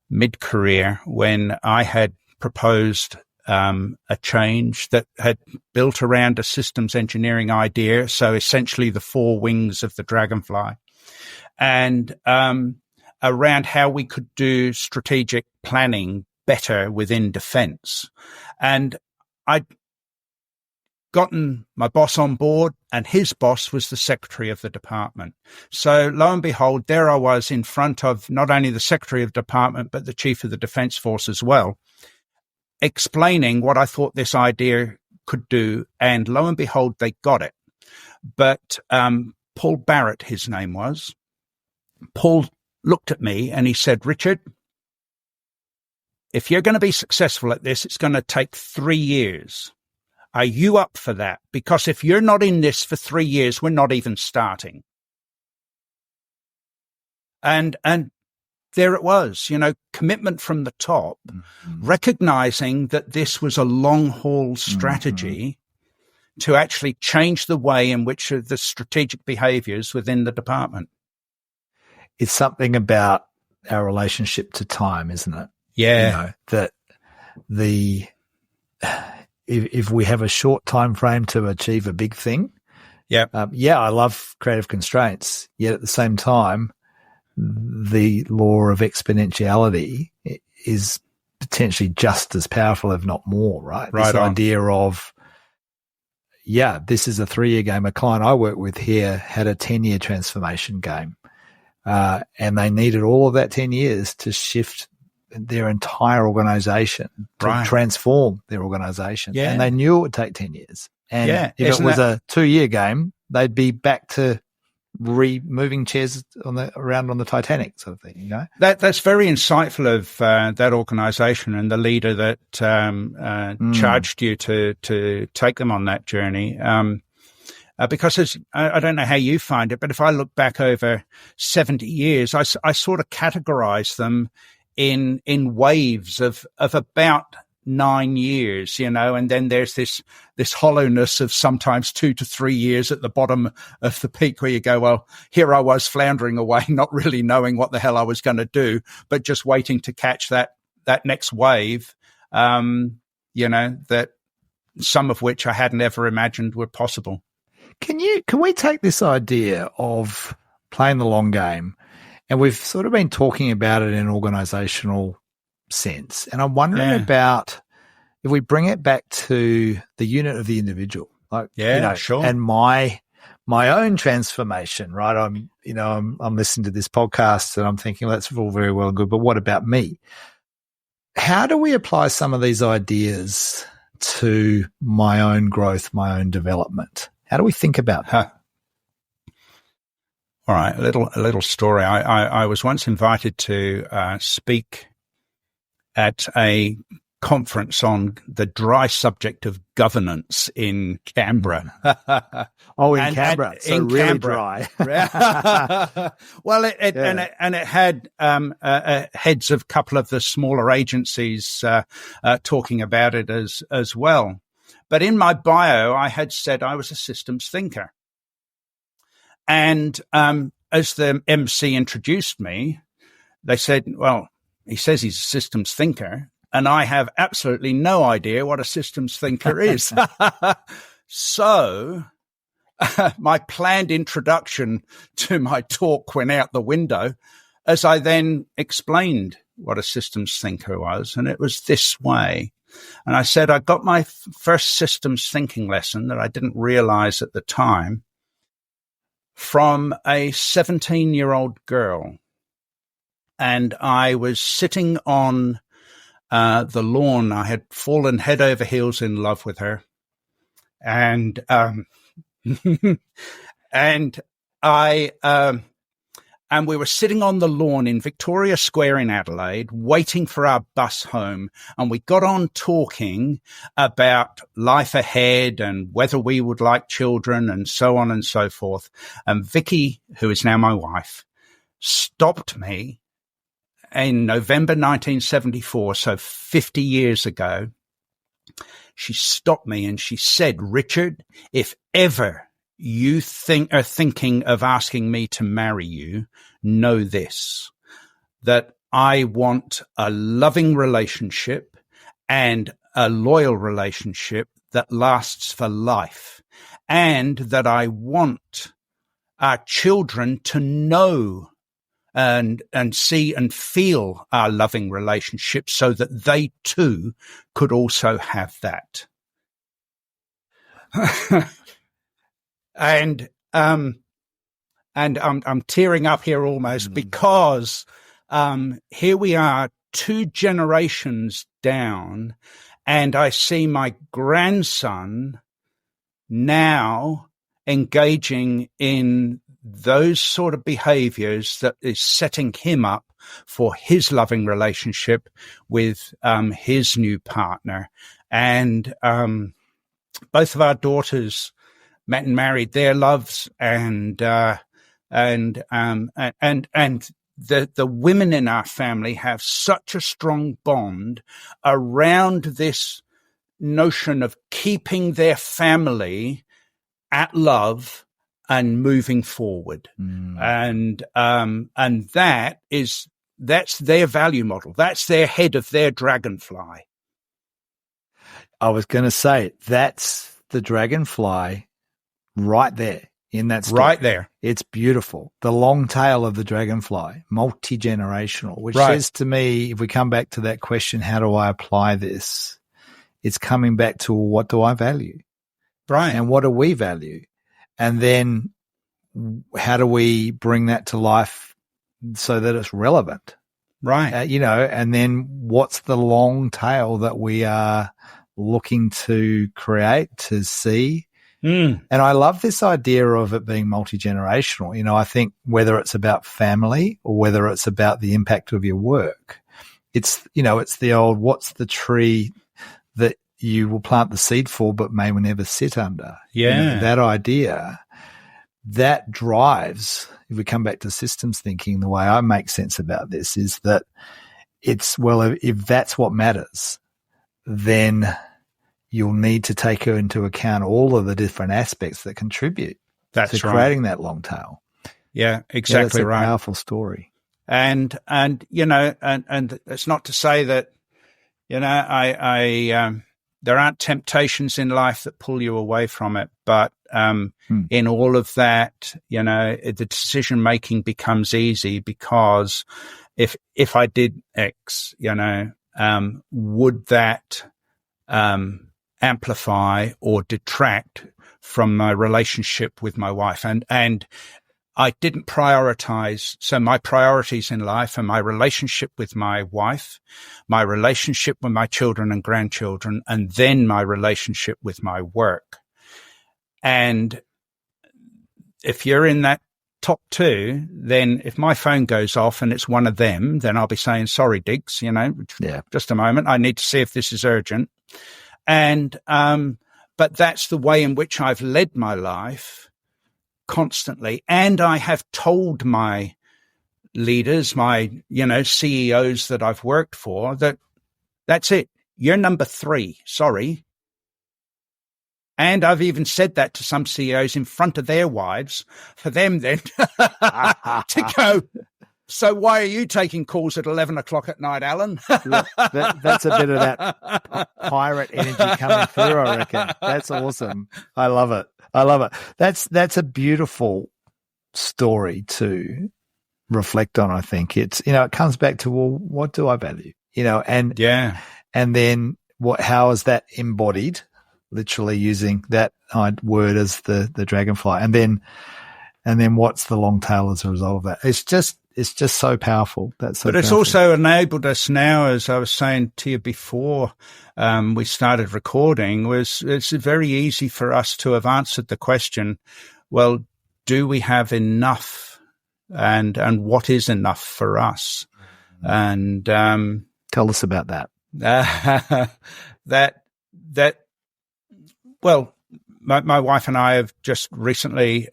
S2: mid-career when I had proposed a change that had built around a systems engineering idea. So essentially the four wings of the Dragonfly, and around how we could do strategic planning better within defense. And I'd gotten my boss on board, and his boss was the secretary of the department. So lo and behold, there I was in front of not only the secretary of the department, but the chief of the defense force as well, explaining what I thought this idea could do, and lo and behold, they got it. But Paul Barrett, his name was, Paul looked at me and he said, "Richard, if you're going to be successful at this, it's going to take 3 years. Are you up for that? Because if you're not in this for 3 years, we're not even starting." And there it was, commitment from the top, recognizing that this was a long haul strategy to actually change the way in which the strategic behaviors within the department.
S1: It's something about our relationship to time, isn't it?
S2: Yeah.
S1: That if we have a short time frame to achieve a big thing, I love creative constraints, yet at the same time, the law of exponentiality is potentially just as powerful, if not more, right? This idea of, this is a 3-year game. A client I work with here had a 10-year transformation game, and they needed all of that 10 years to shift their entire organization, to transform their organization. And they knew it would take 10 years. And if it was a 2-year game, they'd be back to moving chairs around on the Titanic, sort of thing.
S2: That's very insightful of that organisation and the leader that charged you to take them on that journey. Because I don't know how you find it, but if I look back over 70 years, I sort of categorise them in waves of about 9 years, and then there's this hollowness of sometimes 2 to 3 years at the bottom of the peak where you go, well, here I was floundering away, not really knowing what the hell I was going to do, but just waiting to catch that next wave, that some of which I hadn't ever imagined were possible.
S1: Can we take this idea of playing the long game And we've sort of been talking about it in an organizational sense. And I'm wondering about if we bring it back to the unit of the individual, like,
S2: sure.
S1: and my own transformation, right? I'm listening to this podcast and I'm thinking, well, that's all very well and good, but what about me? How do we apply some of these ideas to my own growth, my own development? How do we think about that?
S2: All right, a little story. I was once invited to speak at a conference on the dry subject of governance in Canberra.
S1: In Canberra, so
S2: in
S1: really
S2: Canberra.
S1: dry.
S2: Well, it had heads of a couple of the smaller agencies talking about it as well. But in my bio, I had said I was a systems thinker. And as the MC introduced me, they said, well, he says he's a systems thinker, and I have absolutely no idea what a systems thinker is. So my planned introduction to my talk went out the window as I then explained what a systems thinker was, and it was this way. And I said I got my first systems thinking lesson that I didn't realize at the time from a 17-year-old girl. And I was sitting on the lawn. I had fallen head over heels in love with her. And and we were sitting on the lawn in Victoria Square in Adelaide, waiting for our bus home. And we got on talking about life ahead and whether we would like children and so on and so forth. And Vicky, who is now my wife, stopped me in November 1974, so 50 years ago. She stopped me and she said, Richard, if ever you are thinking of asking me to marry you, know this, that I want a loving relationship and a loyal relationship that lasts for life, and that I want our children to know and see and feel our loving relationship so that they too could also have that. And I'm tearing up here almost because here we are 2 generations down, and I see my grandson now engaging in those sort of behaviors that is setting him up for his loving relationship with his new partner. And both of our daughters met and married their loves, and the women in our family have such a strong bond around this notion of keeping their family at love and moving forward. And that's their value model. That's their head of their Dragonfly.
S1: I was going to say, that's the Dragonfly right there in that story.
S2: Right there.
S1: It's beautiful. The long tail of the Dragonfly, multi-generational, which says to me, if we come back to that question, how do I apply this? It's coming back to, what do I value?
S2: Right.
S1: And what do we value? And then how do we bring that to life so that it's relevant?
S2: Right.
S1: And then what's the long tail that we are looking to create, to see? And I love this idea of it being multi-generational. I think whether it's about family or whether it's about the impact of your work, it's the old, what's the tree that you will plant the seed for but may never sit under?
S2: Yeah.
S1: That idea, that drives, if we come back to systems thinking, the way I make sense about this is that it's, well, if that's what matters, then you'll need to take into account all of the different aspects that contribute to creating that long tail.
S2: Yeah, exactly right.
S1: It's a powerful story.
S2: And it's not to say that, there aren't temptations in life that pull you away from it. But in all of that, the decision making becomes easy, because if I did X, would that amplify or detract from my relationship with my wife? And I didn't prioritize. So my priorities in life are my relationship with my wife, my relationship with my children and grandchildren, and then my relationship with my work. And if you're in that top two, then if my phone goes off and it's one of them, then I'll be saying, sorry, Diggs, just a moment. I need to see if this is urgent. And, but that's the way in which I've led my life constantly. And I have told my leaders, my, CEOs that I've worked for, that's it. You're number 3. Sorry. And I've even said that to some CEOs in front of their wives, for them then to go, so why are you taking calls at 11 o'clock at night, Alan?
S1: That's a bit of that pirate energy coming through, I reckon. That's awesome. I love it. That's a beautiful story to reflect on, I think. It's, it comes back to, well, what do I value? And then how is that embodied? Literally using that word as the dragonfly, and then what's the long tail as a result of that? It's just so powerful. But
S2: it's also enabled us now, as I was saying to you before we started recording, it's very easy for us to have answered the question, well, do we have enough, and what is enough for us? And
S1: tell us about that.
S2: Well, my wife and I have just recently,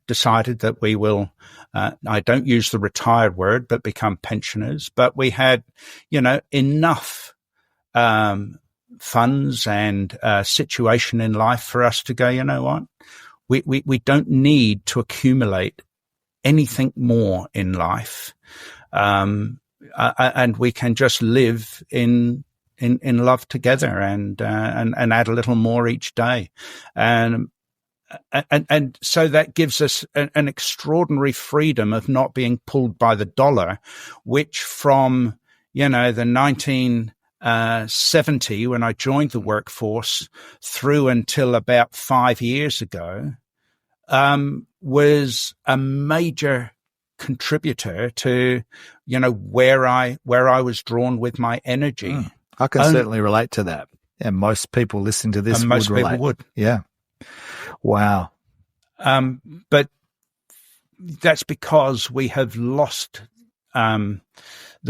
S2: decided that we will, I don't use the retired word, but become pensioners. But we had, enough funds and situation in life for us to go, you know what? We don't need to accumulate anything more in life. And we can just live in love together and add a little more each day. And so that gives us an extraordinary freedom of not being pulled by the dollar, which from, the 1970, when I joined the workforce through until about 5 years ago, was a major contributor to, where I was drawn with my energy.
S1: I can certainly relate to that. And most people listening to this would relate.
S2: People would.
S1: Yeah. Wow.
S2: But that's because we have lost the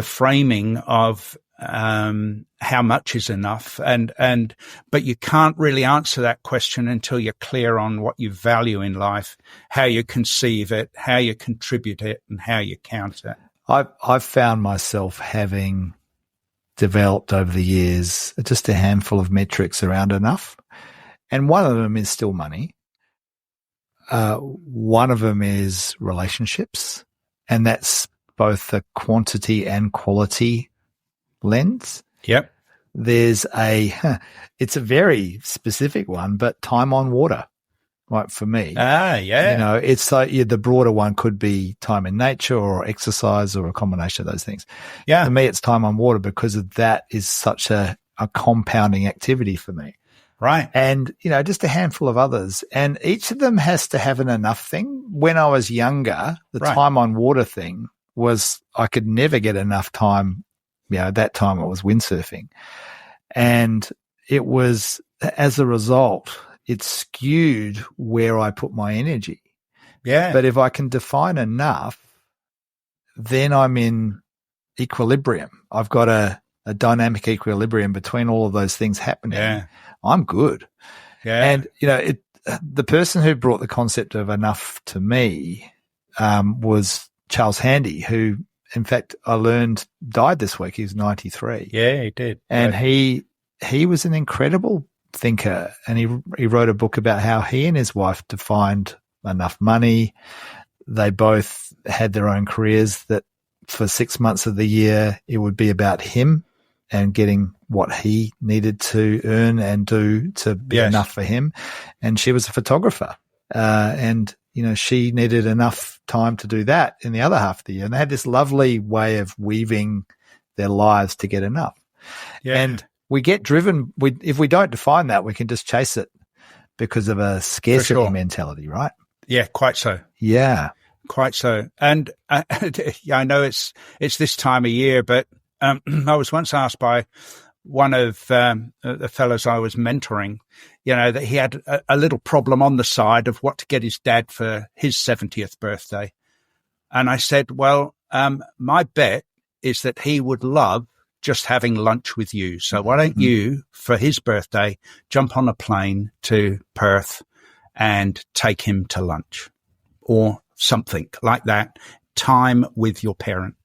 S2: framing of how much is enough. But you can't really answer that question until you're clear on what you value in life, how you conceive it, how you contribute it, and how you count it.
S1: I've found myself having developed over the years just a handful of metrics around enough. And one of them is still money. One of them is relationships. And that's both a quantity and quality lens.
S2: Yep.
S1: There's it's a very specific one, but time on water. Like for me.
S2: Yeah.
S1: It's like the broader one could be time in nature or exercise or a combination of those things.
S2: Yeah.
S1: For me, it's time on water because that is such a compounding activity for me.
S2: Right.
S1: And, just a handful of others. And each of them has to have an enough thing. When I was younger, the time on water thing was I could never get enough time. At that time it was windsurfing. And it was, as a result, it skewed where I put my energy.
S2: Yeah.
S1: But if I can define enough, then I'm in equilibrium. I've got a dynamic equilibrium between all of those things happening.
S2: Yeah.
S1: I'm good.
S2: Yeah.
S1: And, the person who brought the concept of enough to me was Charles Handy, who, in fact, I learned died this week. He was 93.
S2: Yeah, he did.
S1: And he was an incredible thinker, and he wrote a book about how he and his wife defined enough money. They both had their own careers that for 6 months of the year it would be about him and getting what he needed to earn and do to be enough for him. And she was a photographer. And, she needed enough time to do that in the other half of the year. And they had this lovely way of weaving their lives to get enough. Yeah. And we get driven. If we don't define that, we can just chase it because of a scarcity mentality, right?
S2: Yeah, quite so.
S1: Yeah.
S2: Quite so. And I know it's this time of year, but I was once asked by one of the fellows I was mentoring, that he had a little problem on the side of what to get his dad for his 70th birthday. And I said, well, my bet is that he would love just having lunch with you. So why don't you, for his birthday, jump on a plane to Perth and take him to lunch or something like that, time with your parent.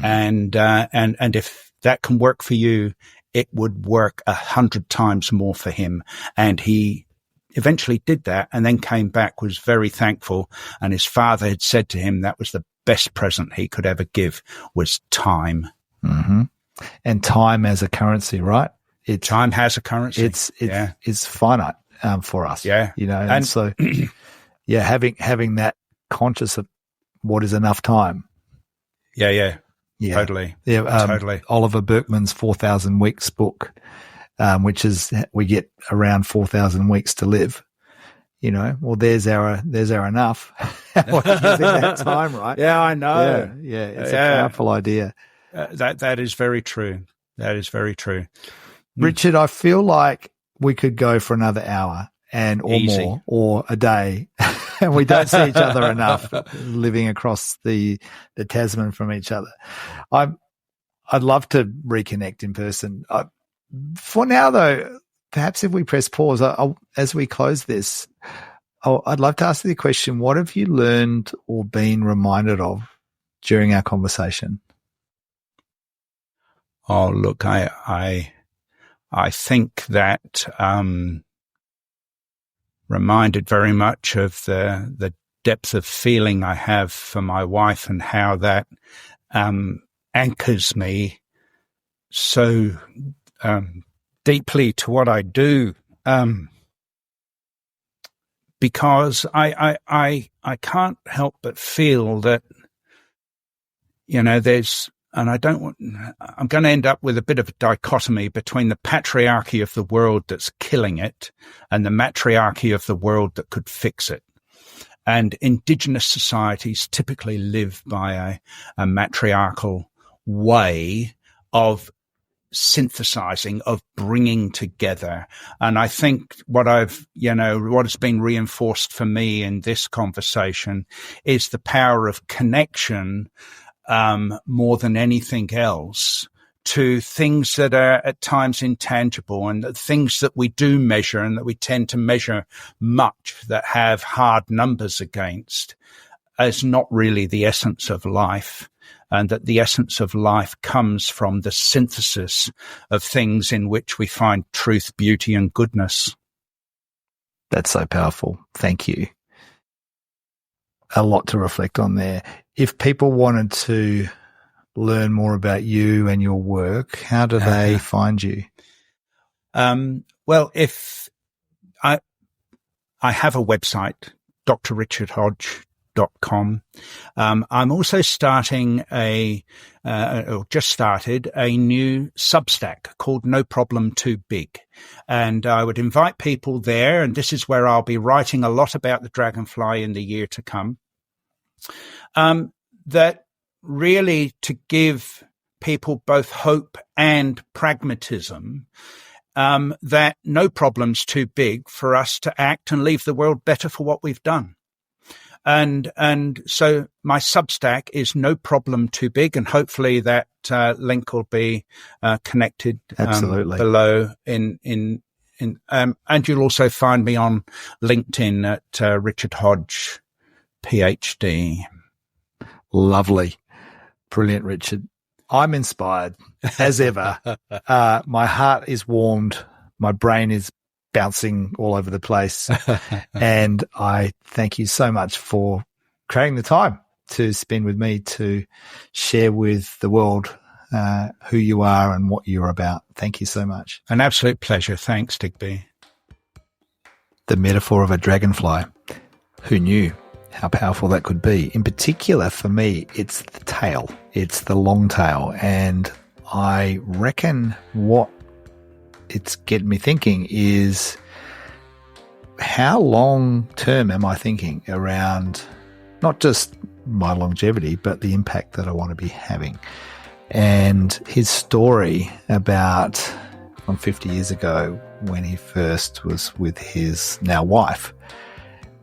S2: And if that can work for you, it would work 100 times more for him. And he eventually did that and then came back, was very thankful. And his father had said to him that was the best present he could ever give, was time.
S1: Mm-hmm. And time as a currency, right?
S2: Time has a currency.
S1: It's finite for us.
S2: Yeah.
S1: And so, having that conscious of what is enough time.
S2: Yeah. Totally.
S1: Yeah.
S2: Totally.
S1: Oliver Burkeman's 4,000 Weeks book, which is we get around 4,000 weeks to live. Well, there's our enough. What is that time, right?
S2: Yeah, I know.
S1: Yeah. It's a powerful idea.
S2: That is very true. That is very true.
S1: Richard, I feel like we could go for another hour or more, or a day, and we don't see each other enough living across the Tasman from each other. I'd love to reconnect in person. For now, though, perhaps if we press pause, as we close this, I'd love to ask you the question, what have you learned or been reminded of during our conversation?
S2: Oh, look, I think that reminded very much of the depth of feeling I have for my wife and how that anchors me so deeply to what I do. Because I can't help but feel that, there's, and I'm going to end up with a bit of a dichotomy between the patriarchy of the world that's killing it and the matriarchy of the world that could fix it. And Indigenous societies typically live by a matriarchal way of synthesizing, of bringing together. And I think what has been reinforced for me in this conversation is the power of connection, more than anything else, to things that are at times intangible and the things that we do measure and that we tend to measure much that have hard numbers against as not really the essence of life. And that the essence of life comes from the synthesis of things in which we find truth, beauty, and goodness.
S1: That's so powerful. Thank you. A lot to reflect on there. If people wanted to learn more about you and your work, how do they find you?
S2: Well, if I have a website, drrichardhodge.com. I'm also starting just started a new Substack called No Problem Too Big. And I would invite people there, and this is where I'll be writing a lot about the Dragonfly in the year to come, that really to give people both hope and pragmatism, that no problem's too big for us to act and leave the world better for what we've done. And so my Substack is No Problem Too Big, and hopefully that link will be connected
S1: absolutely
S2: below. And you'll also find me on LinkedIn at Richard Hodge, PhD.
S1: Lovely, brilliant, Richard. I'm inspired as ever. My heart is warmed. My brain is bouncing all over the place. And I thank you so much for creating the time to spend with me to share with the world who you are and what you're about. Thank you so much.
S2: An absolute pleasure. Thanks, Digby.
S1: The metaphor of a dragonfly. Who knew how powerful that could be? In particular, for me, it's the tail. It's the long tail. And I reckon what it's getting me thinking is, how long term am I thinking around not just my longevity, but the impact that I want to be having? And his story about from 50 years ago when he first was with his now wife,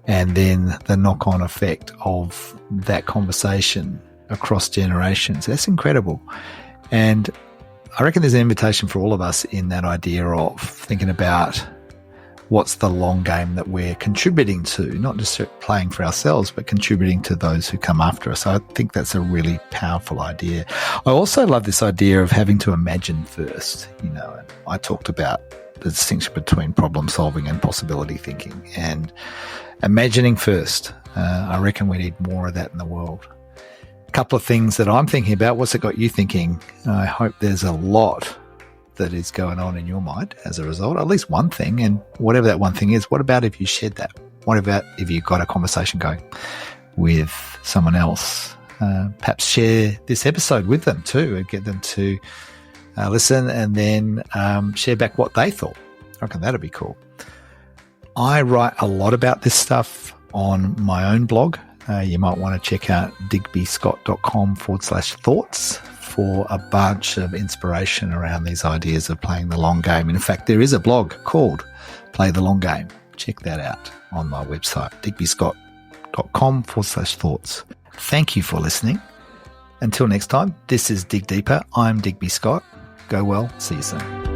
S1: and then the knock-on effect of that conversation across generations. That's incredible. And I reckon there's an invitation for all of us in that idea of thinking about what's the long game that we're contributing to, not just playing for ourselves, but contributing to those who come after us. I think that's a really powerful idea. I also love this idea of having to imagine first. And I talked about the distinction between problem solving and possibility thinking, and imagining first. I reckon we need more of that in the world. A couple of things that I'm thinking about. What's it got you thinking? I hope there's a lot that is going on in your mind as a result, at least one thing. And whatever that one thing is, what about if you shared that? What about if you got a conversation going with someone else? Perhaps share this episode with them too, and get them to listen, and then share back what they thought. I reckon that'd be cool. I write a lot about this stuff on my own blog. You might want to check out digbyscott.com/thoughts for a bunch of inspiration around these ideas of playing the long game. And in fact, there is a blog called Play the Long Game. Check that out on my website, digbyscott.com/thoughts. Thank you for listening. Until next time, this is Dig Deeper. I'm Digby Scott. Go well. See you soon.